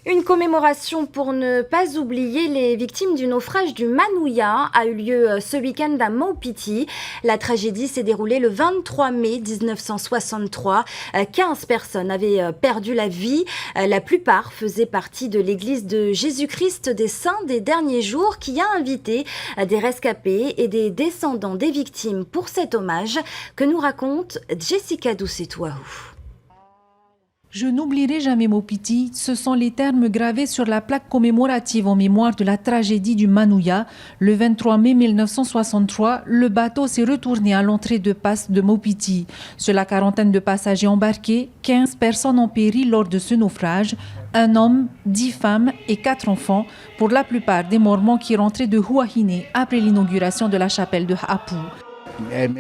Une commémoration pour ne pas oublier les victimes du naufrage du Manouya a eu lieu ce week-end à Maupiti. La tragédie s'est déroulée le 23 mai 1963. 15 personnes avaient perdu la vie. La plupart faisaient partie de l'église de Jésus-Christ des Saints des Derniers Jours qui a invité des rescapés et des descendants des victimes pour cet hommage que nous raconte Jessica Doucetouahou. Je n'oublierai jamais Maupiti, ce sont les termes gravés sur la plaque commémorative en mémoire de la tragédie du Manouya. Le 23 mai 1963, le bateau s'est retourné à l'entrée de passe de Maupiti. Sur la quarantaine de passagers embarqués, 15 personnes ont péri lors de ce naufrage. Un homme, 10 femmes et 4 enfants, pour la plupart des Mormons qui rentraient de Huahine après l'inauguration de la chapelle de Hapu.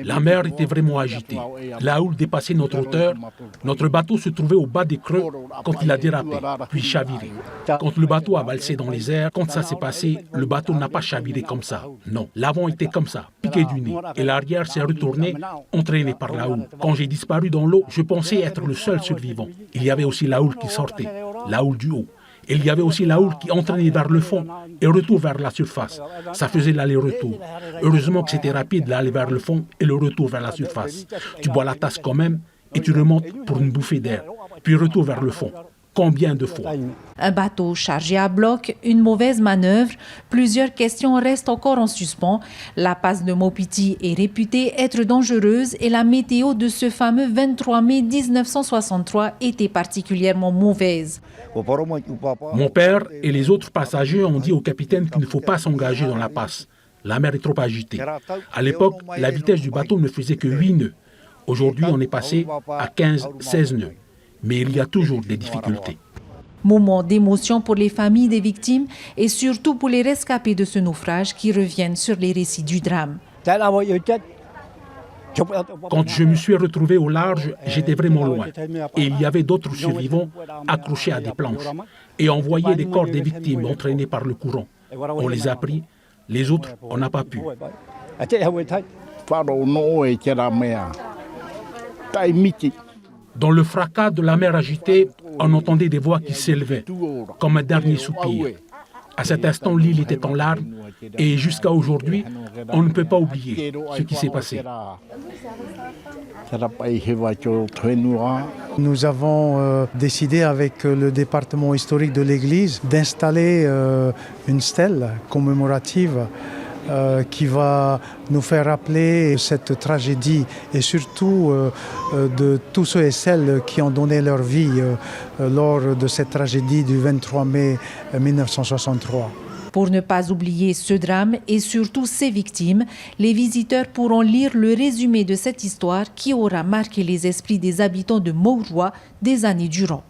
La mer était vraiment agitée. La houle dépassait notre hauteur. Notre bateau se trouvait au bas des creux quand il a dérapé, puis chaviré. Quand le bateau a valsé dans les airs, quand ça s'est passé, le bateau n'a pas chaviré comme ça. Non, l'avant était comme ça, piqué du nez. Et l'arrière s'est retourné, entraîné par la houle. Quand j'ai disparu dans l'eau, je pensais être le seul survivant. Il y avait aussi la houle qui sortait, la houle du haut. Et il y avait aussi la houle qui entraînait vers le fond et retour vers la surface. Ça faisait l'aller-retour. Heureusement que c'était rapide l'aller vers le fond et le retour vers la surface. Tu bois la tasse quand même et tu remontes pour une bouffée d'air. Puis retour vers le fond. Combien de fois? Un bateau chargé à bloc, une mauvaise manœuvre. Plusieurs questions restent encore en suspens. La passe de Maupiti est réputée être dangereuse et la météo de ce fameux 23 mai 1963 était particulièrement mauvaise. Mon père et les autres passagers ont dit au capitaine qu'il ne faut pas s'engager dans la passe. La mer est trop agitée. À l'époque, la vitesse du bateau ne faisait que 8 nœuds. Aujourd'hui, on est passé à 15-16 nœuds. Mais il y a toujours des difficultés. Moment d'émotion pour les familles des victimes et surtout pour les rescapés de ce naufrage qui reviennent sur les récits du drame. Quand je me suis retrouvé au large, j'étais vraiment loin. Et il y avait d'autres survivants accrochés à des planches. Et on voyait les corps des victimes entraînés par le courant. On les a pris, les autres, on n'a pas pu. Dans le fracas de la mer agitée, on entendait des voix qui s'élevaient, comme un dernier soupir. À cet instant, l'île était en larmes et jusqu'à aujourd'hui, on ne peut pas oublier ce qui s'est passé. Nous avons décidé avec le département historique de l'église d'installer une stèle commémorative qui va nous faire rappeler cette tragédie et surtout de tous ceux et celles qui ont donné leur vie lors de cette tragédie du 23 mai 1963. Pour ne pas oublier ce drame et surtout ses victimes, les visiteurs pourront lire le résumé de cette histoire qui aura marqué les esprits des habitants de Maurois des années durant.